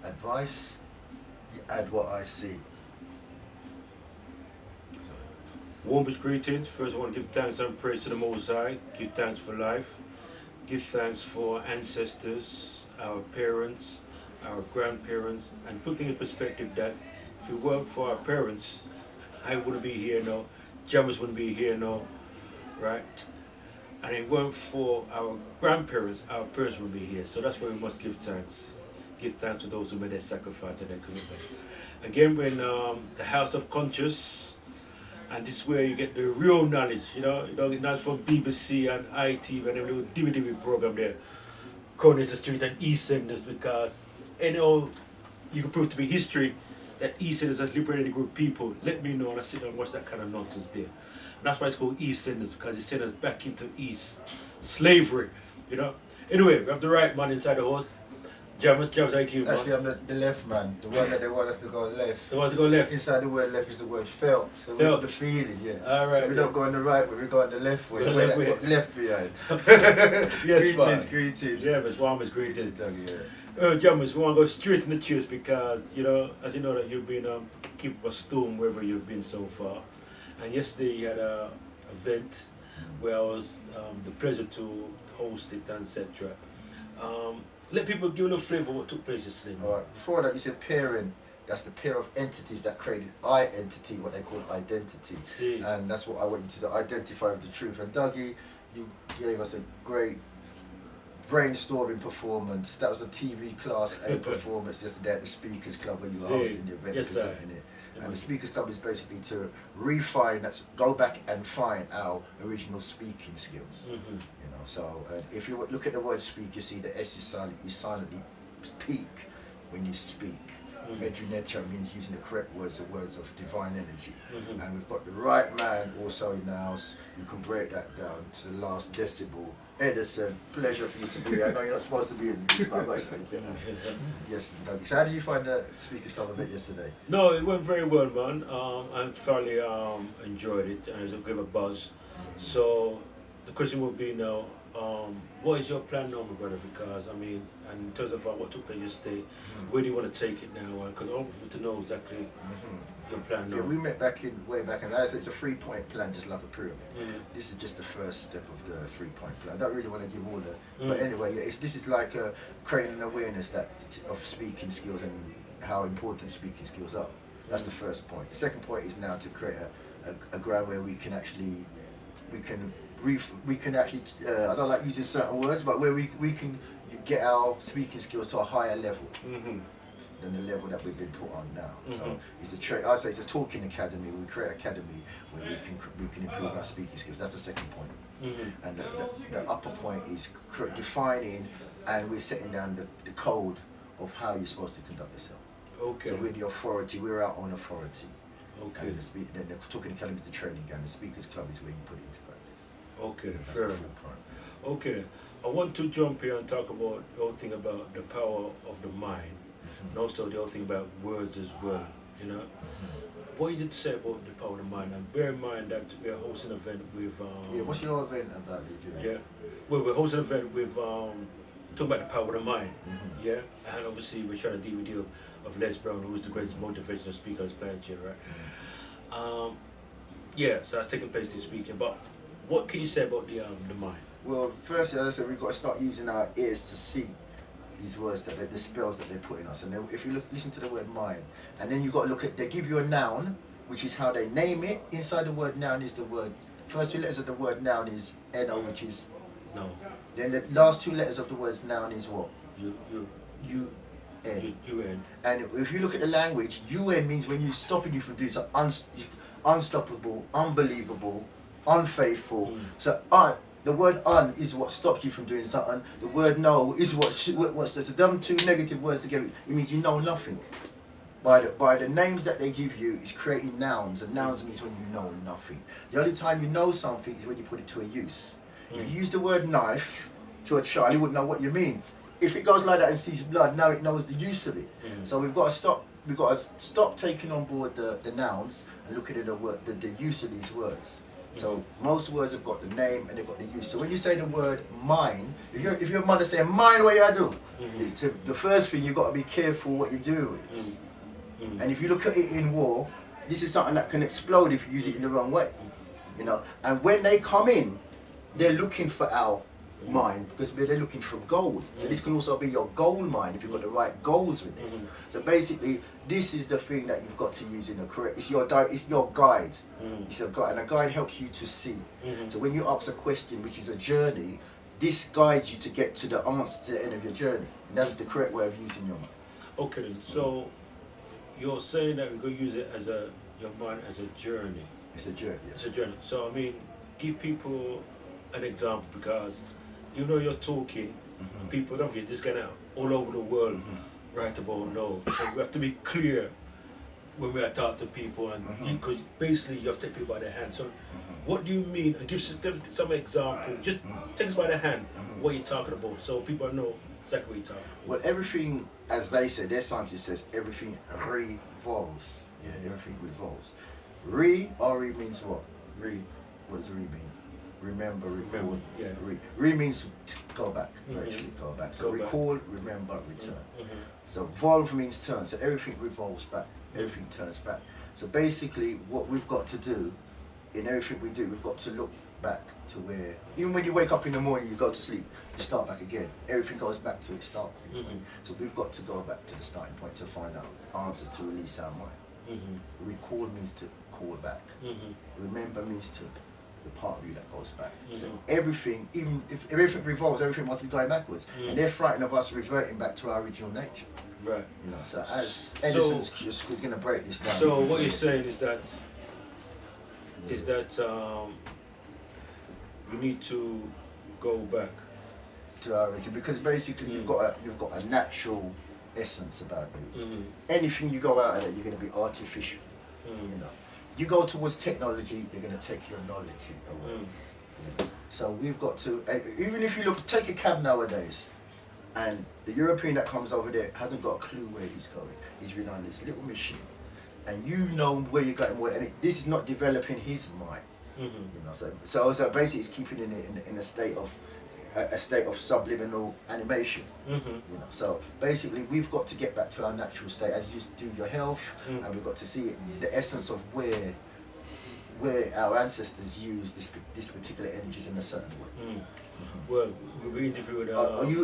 advice, you add what I see. So, Warmest greetings. First, I want to give thanks and praise to the Most High. Give thanks for life. Give thanks for ancestors, our parents, our grandparents, and put things in perspective that if it weren't for our parents, I wouldn't be here now. Jammers wouldn't be here now, right? And it weren't for our grandparents, our parents would be here. So that's why we must give thanks. Give thanks to those who made their sacrifice and their commitment. Again, when the House of Conscious, and this is where you get the real knowledge, you get knowledge from BBC and ITV and every little DVD program there. Coronation Street and EastEnders, because you can prove to be history that EastEnders has liberated a group of people. Let me know and I sit down and watch that kind of nonsense there. And that's why it's called EastEnders, because it sent us back into East slavery, Anyway, we have the right man inside the horse. Jammers, thank you, man. actually, I'm the left man. The one that they want us to go left. The ones that go left. Inside the word left is the word felt. So we Felt. have the feeling, yeah. All right, So we don't go on the right way, we go on the left way. Go The way left that way. got left behind. Yes, man. Greetings. Yeah, but warmest greetings. Greetings, yeah. Jammers, we want to go straight in the cheers because, as you know that you've been keep a storm wherever you've been so far. And yesterday you had a event where I was the pleasure to host it, etc. Let people give a little flavour of what took place yesterday. Alright, before that you said pairing. That's the pair of entities that created I-entity, what they call identity. See. And that's what I want you to identify with the truth. And Dougie, you gave us a great brainstorming performance. That was a TV Class A performance yesterday at the Speakers Club where you were hosting the event, Yes, sir. presenting it. And the Speakers Club is basically to refine, go back and find our original speaking skills. Mm-hmm. So if you look at the word speak, you see the S is silent. You silently speak when you speak. Medrinecha means using the correct words, the words of divine energy. And we've got the right man also in the house. You can break that down to the last decibel. Edison, pleasure for you to be here. I know you're not supposed to be in this, but yes, Doug. So how did you find the Speakers Club event yesterday? No, it went very well, man. I thoroughly enjoyed it, and it was a bit of a buzz. So the question would be now, what is your plan now, my brother? Because and in terms of what took place yesterday, where do you want to take it now? Because I want people to know exactly your plan now. Yeah, we met way back in. It's a 3-point plan, just like a pyramid. This is just the first step of the 3-point plan. I don't really want to give all the, but anyway, this is like creating an awareness of speaking skills and how important speaking skills are. That's the first point. The second point is now to create a ground where we can actually, I don't like using certain words, but where we can get our speaking skills to a higher level than the level that we've been put on now. So I say it's a talking academy. We create an academy where we can improve our speaking skills. That's the second point. And the upper point is defining, and we're setting down the code of how you're supposed to conduct yourself. Okay. So we're the authority. We're our own authority. Okay. And the talking academy is the training ground. The Speakers Club is where you put it into practice. Okay, That's fair the enough. full point. Okay, I want to jump here and talk about the whole thing about the power of the mind, and also the whole thing about words as well. What you did say about the power of the mind, and bear in mind that we're hosting an event with. Yeah, what's your event about? Yeah, well, we're hosting an event with talking about the power of the mind. Yeah, and obviously we're showing a DVD of Les Brown, who is the greatest motivational speaker on the planet, right? Yeah, so that's taking place this weekend. But what can you say about the mind? Well, firstly, as I said, we've got to start using our ears to see these words, the spells that they put in us. And then if you listen to the word mind, and then you've got to look at, they give you a noun, which is how they name it. Inside the word noun is the word, first 2 letters of the word noun is N-O, which is No. Then the last 2 letters of the words noun is what? U-N. U-N. And if you look at the language, UN means when you're stopping you from doing something unstoppable, unbelievable, unfaithful. So the word un is what stops you from doing something. The word no is what's so them 2 negative words together. It means you know nothing. By the names that they give you is creating nouns, and nouns means when you know nothing. The only time you know something is when you put it to a use. If you use the word knife to a child, he wouldn't know what you mean. If it goes like that and sees blood, now it knows the use of it. So we've got to stop. We've got to stop taking on board the nouns and looking at the use of these words. So most words have got the name and they've got the use. So when you say the word mine, if your mother say mine, what you do? It's the first thing you've got to be careful what you do. And if you look at it in war, this is something that can explode if you use it in the wrong way. You know, and when they come in, they're looking for our mine because they're looking for gold. So this can also be your gold mine if you've got the right goals with this. So basically, this is the thing that you've got to use in the correct. It's your guide. It's a guide, and a guide helps you to see. So when you ask a question, which is a journey, this guides you to get to the answer to the end of your journey. And that's the correct way of using your mind. Okay, so you're saying that we're going to use it as your mind as a journey. It's a journey. Yeah. It's a journey. So I mean, give people an example because even though you're talking, people don't get this kind of all over the world right about now. So we have to be clear when we are talking to people, and because basically you have to take people by the hand. So what do you mean? And give some example. Just take us by the hand. What you're talking about, so people know exactly what you're talking about. Well, everything, as they say, their scientist says, everything revolves. Yeah, everything revolves. R-E means what? What does re mean? Remember, recall. Yeah. Re means to go back, virtually go back. So Go back. recall, remember, return. So volve means turn. So everything revolves back. Everything turns back. So basically, what we've got to do in everything we do, we've got to look back to where, even when you wake up in the morning, you go to sleep, you start back again. Everything goes back to its starting point. So we've got to go back to the starting point to find out answers to release our mind. Recall means to call back. Remember means to the part of you that goes back. So everything, even if everything revolves, everything must be going backwards. And they're frightened of us reverting back to our original nature. Right. You know, so as Edison's just going to break this down. So what you're saying is that we need to go back to our origin, because basically you've got a natural essence about you. Anything you go out of it, you're going to be artificial. You know, you go towards technology, they're going to take your knowledge away. You know? So we've got to, and even if you take a cab nowadays, and the European that comes over there hasn't got a clue where he's going. He's relying on this little machine, and you know where you're going. And this is not developing his mind. You know, so basically, it's keeping it in a state of subliminal animation. You know, so basically, we've got to get back to our natural state, as you do your health, and we've got to see the essence of where our ancestors used this particular energies in a certain way. Well, we're interviewing.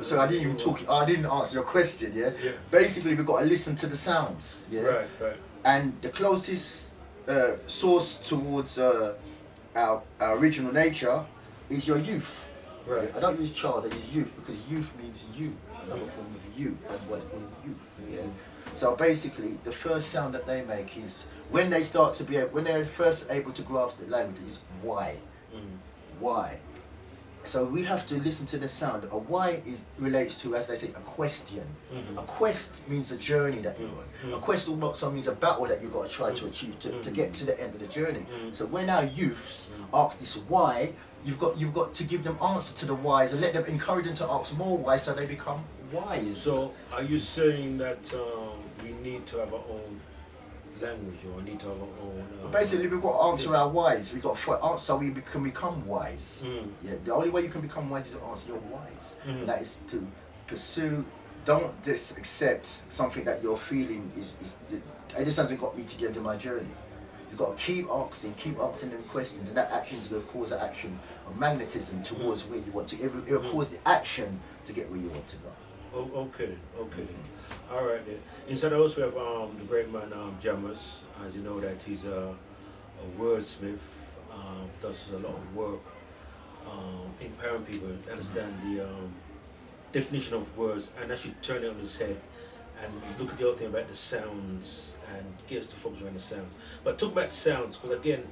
So I didn't even talk. I didn't answer your question. Yeah. Basically, we've got to listen to the sounds. Yeah. Right. And the closest source towards our original nature is your youth. Right. I don't use child. I use youth because youth means you. Another form of you. That's why it's called youth. Yeah. So basically, the first sound that they make is when they start to when they're first able to grasp the language is why. Why? So we have to listen to the sound. A why relates to, as they say, a question. A quest means a journey that you're on. A quest also means a battle that you've got to try to achieve to get to the end of the journey. So when our youths ask this why, you've got to give them answer to the whys and let them encourage them to ask more why so they become wise. So are you saying that we need to have our own language, or need to have our own... Basically, we've got to answer our whys. We've got to answer so we can become wise. Yeah, the only way you can become wise is to answer your whys. And that is to pursue, don't just accept something that you're feeling this hasn't got me to the end of my journey. You've got to keep asking them questions, and that action is going to cause an action of magnetism towards where you want to. It will cause the action to get where you want to go. Oh, okay. All right then. Inside the house we have the great man Jammers. As you know that he's a wordsmith. Does a lot of work empowering people to understand the definition of words and actually turn it on his head and look at the other thing about the sounds and get us to focus around the sounds. But talk about sounds, because again,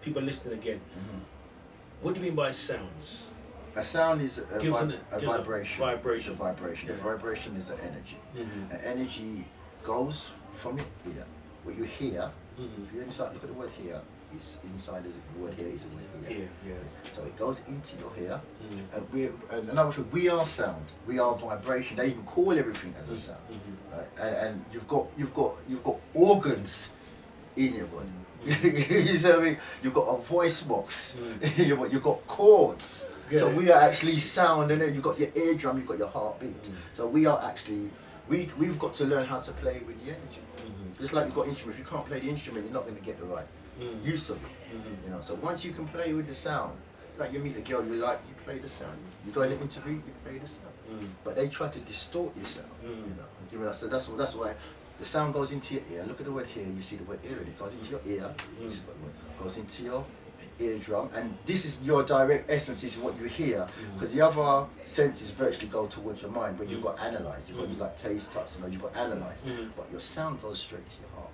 people are listening again. What do you mean by sounds? A sound is a vibration. A vibration. It's a vibration. Yeah. A vibration is an energy. An energy goes from your ear. What you hear, if you inside, look at the word here, it's inside of the word here is the word ear. Yeah. So it goes into your ear. And another thing, we are sound. We are vibration. They even call everything as a sound. Right? And you've got organs in your body. You see what I mean? You've got a voice box. You've got chords. So we are actually sound, and then you've got your eardrum, you've got your heartbeat. So we are actually, we've got to learn how to play with the energy. Just like you've got instrument, if you can't play the instrument, you're not going to get the right use of it. You know. So once you can play with the sound, like you meet a girl you like, you play the sound. You go in an interview, you play the sound. But they try to distort your sound. You know. So that's why the sound goes into your ear. Look at the word here. You see the word ear, and it goes into your ear. This is what the word goes into your eardrum, and this is your direct essence. This is what you hear, because the other senses virtually go towards your mind, where you've got analyze. You've got use like taste, touch, you've got analyze, but your sound goes straight to your heart.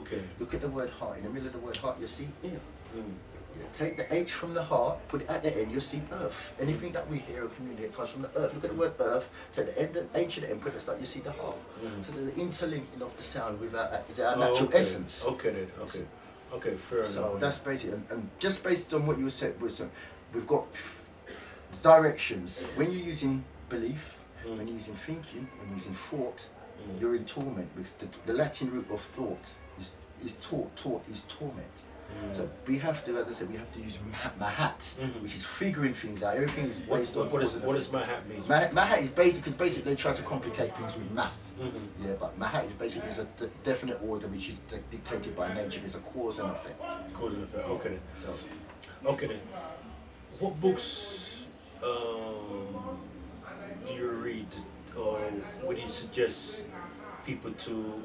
Okay. Look at the word heart. In the middle of the word heart, you see ear. Yeah, take the H from the heart, put it at the end, you'll see earth. Anything that we hear or communicate comes from the earth. Look at the word earth, take the end, the H at the end, put it at the start, you see the heart. So the interlinking of the sound with our natural essence. Okay then, okay. Okay, fair enough. So that's basically, and just based on what you said, we've got directions. When you're using belief, when you're using thinking, when you're using thought, you're in torment, because the Latin root of thought is taught is torment. So we have to, as I said, we have to use mahat, which is figuring things out. Everything is based on. What does mahat mean? Mahat is basically, because basically they try to complicate things with math. Yeah, but mahat is basically a definite order which is dictated by nature. There's a cause and effect. Cause and effect. Okay then. So, okay then. What books do you read, or would you suggest people to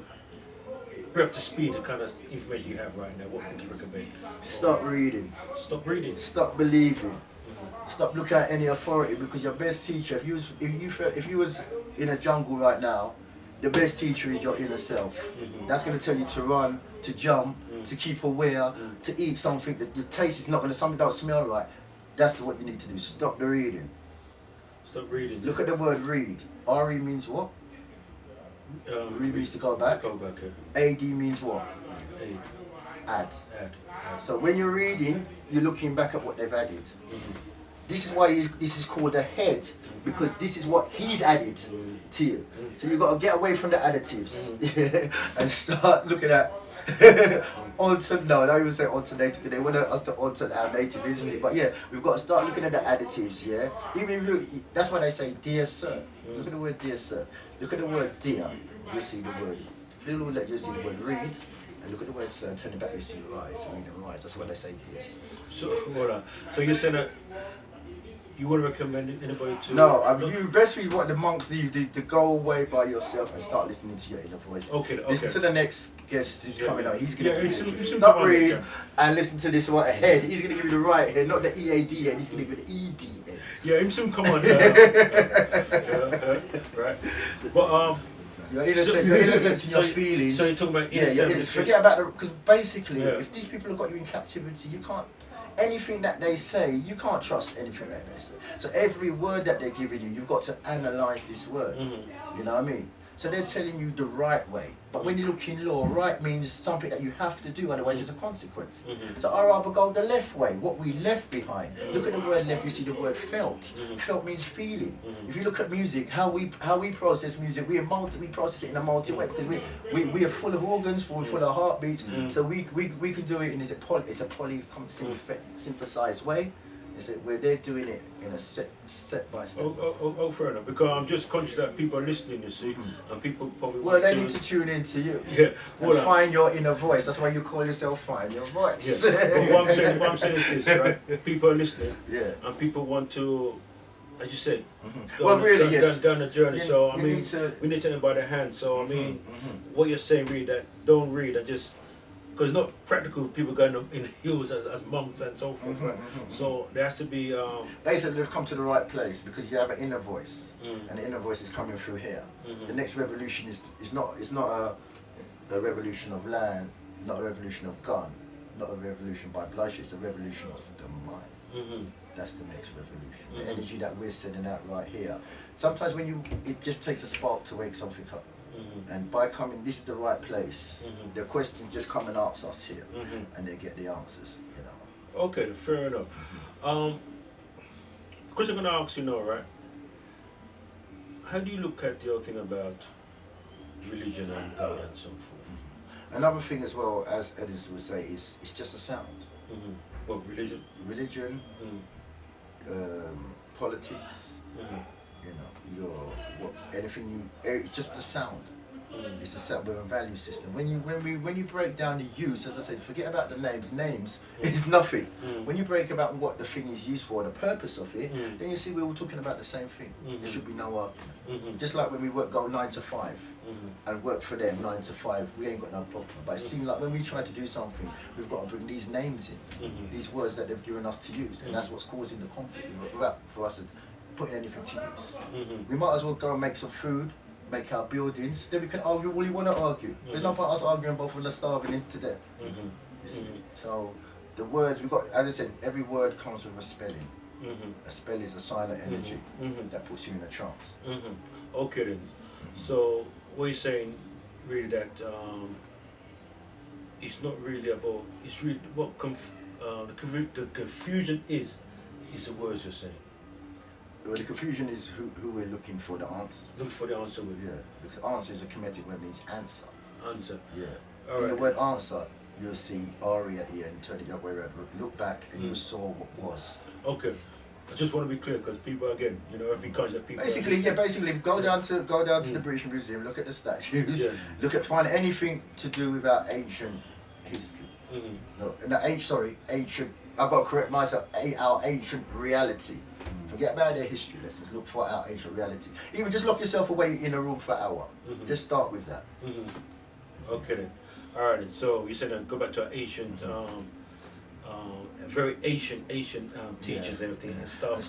bring up to speed the kind of information you have right now? What would you recommend? stop reading. Stop reading. Stop believing. Stop looking at any authority, because your best teacher, if you was in a jungle right now, the best teacher is your inner self. That's going to tell you to run, to jump, to keep aware, to eat something that the taste is not going to, something don't smell right. That's what you need to do. Stop the reading. Stop reading. Look at the word read. RE means what? Read means to go back. Go back. AD means what? Add. So when you're reading, you're looking back at what they've added. This is why this is called a head, because this is what he's added to you. So you've got to get away from the additives and start looking at no, I don't even say alternative, because they want us to alter our native instinct. But yeah, we've got to start looking at the additives, yeah? Even if you, that's why they say, dear sir. Look at the word dear sir. Look at the word dear, you'll see the word. If you look at you'll see the word read. And look at the word sir, turn it back, you see rise. Read and rise. That's why they say this. So, hold on. So you're saying that you would recommend anybody to... No, you best read what the monks do, to go away by yourself and start listening to your inner voice. Okay. Listen to the next guest who's coming out. He's going to give you not read and listen to this right head. He's going to give you the right head, not the EAD head. He's going to give you the ED head. Yeah, him soon come on. Right. But your innocence and your feelings. So you're talking about innocence. Forget about the, because basically, if these people have got you in captivity, you can't. Anything that they say, you can't trust anything that they say. So every word that they're giving you, you've got to analyze this word. You know what I mean? So they're telling you the right way. But when you look in law, right means something that you have to do, otherwise there's a consequence. So I rather go the left way, what we left behind. Look at the word left, you see the word felt. Felt means feeling. If you look at music, how we process music, we process it in a multi way, because we are full of organs, full of heartbeats. So we can do it in it's a poly synthesized way. Where they're doing it in a step by step. Oh, fair enough. Because I'm just conscious that people are listening, you see, and people probably. Well, they need to tune in to you. Yeah. And find your inner voice. That's why you call yourself Find Your Voice. Yeah. But what I'm saying is this, right? People are listening. Yeah. And people want to, as you said, yes. down the journey. So I mean, we need to take it by the hand. So I mean, what you're saying, read that. Don't read and just. Because it's not practical, people going in the hills as monks and so forth, right? So there has to be... Basically, they've come to the right place, because you have an inner voice, and the inner voice is coming through here. The next revolution is not a revolution of land, not a revolution of gun, not a revolution by bloodshed, it's a revolution of the mind. That's the next revolution. The energy that we're sending out right here. Sometimes it just takes a spark to wake something up. And by coming, this is the right place. The questions just come and ask us here, and they get the answers. You know. Okay, fair enough. Question I'm gonna ask you now, right? How do you look at the whole thing about religion and God and so forth? Another thing as well, as Edison would say, is it's just a sound. Mm-hmm. What, religion? Religion, politics, Mm-hmm. you know, anything it's just a sound. Mm-hmm. It's a sound with a value system. When you break down the use, as I said, forget about the names. Names is nothing. Mm-hmm. When you break about what the thing is used for, the purpose of it, Mm-hmm. then you see we're all talking about the same thing. Mm-hmm. There should be no argument. Mm-hmm. Just like when we go 9 to 5 Mm-hmm. and work for them 9 to 5, we ain't got no problem. But it seems like when we try to do something, we've got to bring these names in, Mm-hmm. these words that they've given us to use, and that's what's causing the conflict without for us putting anything to use. Mm-hmm. We might as well go and make some food, make our buildings, then we can argue all you want to argue. There's no point us arguing both of us starving into death. Mm-hmm. You see? Mm-hmm. So the words we've got, as I said, every word comes with a spelling. Mm-hmm. A spell is a silent energy Mm-hmm. that puts you in a trance. Mm-hmm. Okay then. So what you're saying really that it's not really about, it's really what the confusion is the words you're saying. Well, the confusion is who we're looking for the answers. Look for the answer with Yeah, because answer is a Kemetic word, means answer. answer. Yeah. All In right. the word answer, you'll see Ari at the end, turn it the other way around. Look back and you Mm. saw what was. Okay. I just want to be clear because people again, every country that people. Basically, go down to the British Museum, look at the statues, Yeah. find anything to do with our ancient history. Mm-hmm. No, ancient. I've got to correct myself. Our ancient reality. Forget about their history lessons. Look for our ancient reality. Even just lock yourself away in a room for an hour. Mhm. Just start with that. Mm-hmm. Okay then. All right. Then. So you said go back to our ancient, very ancient teachers and everything and stuff. And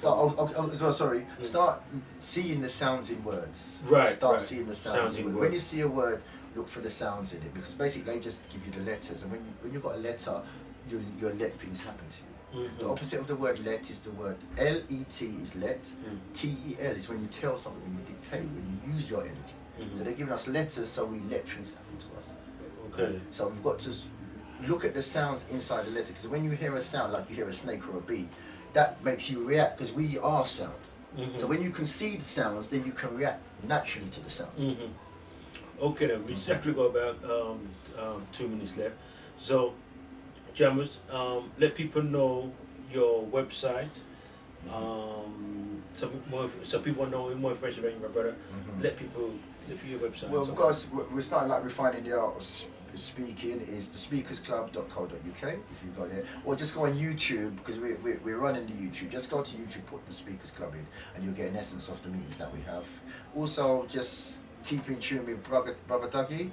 start seeing the sounds in words. Right. Start right. seeing the sounds in words. When you see a word, look for the sounds in it, because basically they just give you the letters, and when you've got a letter, you'll let things happen to you. Mm-hmm. The opposite of the word let is the word L-E-T is let. Mm. T-E-L is when you tell something, when you dictate, when you use your energy. Mm-hmm. So they're giving us letters, so we let things happen to us. Okay. So we've got to look at the sounds inside the letter, because when you hear a sound, like you hear a snake or a bee, that makes you react, because we are sound. Mm-hmm. So when you can see the sounds, then you can react naturally to the sound. Mm-hmm. Okay then. We exactly got about 2 minutes left. So, Jammers, let people know your website. So people know more information about you, my brother. Let people your website. Well, of course, we're starting like refining the art of speaking. Is thespeakersclub.co.uk if you go there, or just go on YouTube, because we're running the YouTube. Just go to YouTube, put the Speakers Club in, and you'll get an essence of the meetings that we have. Also, just keep in tune with brother Dougie.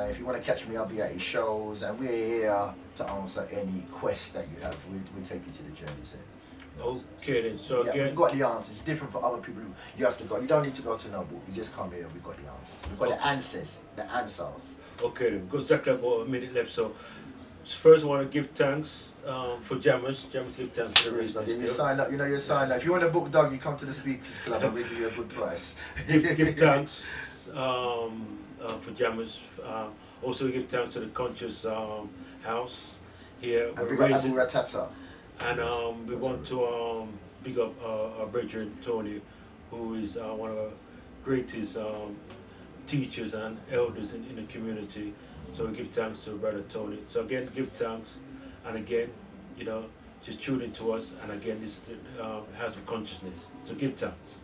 If you want to catch me, I'll be at his shows, and we're here to answer any quests that you have. We'll take you to the journeys. Okay then. So yeah, again, we've got the answers. It's different for other people. You have to go. You don't need to go to no book. You just come here. We've got the answers. We've got the answers. The answers. okay then. We've got exactly about a minute left. So first, I want to give thanks for Jammers. Jammers give thanks for the Yes, reason. you sign up. You sign up. If you want a book, Doug, you come to the Speakers Club, and we'll give you a good price. give thanks for Jammers. Also give thanks to the Conscious House here. And we got Abu Ratata. And we want to big up our brethren Tony, who is one of the greatest teachers and elders in the community. So we give thanks to Brother Tony. So again, give thanks, and again, just tune in to us. And again, this is the House of Consciousness. So give thanks.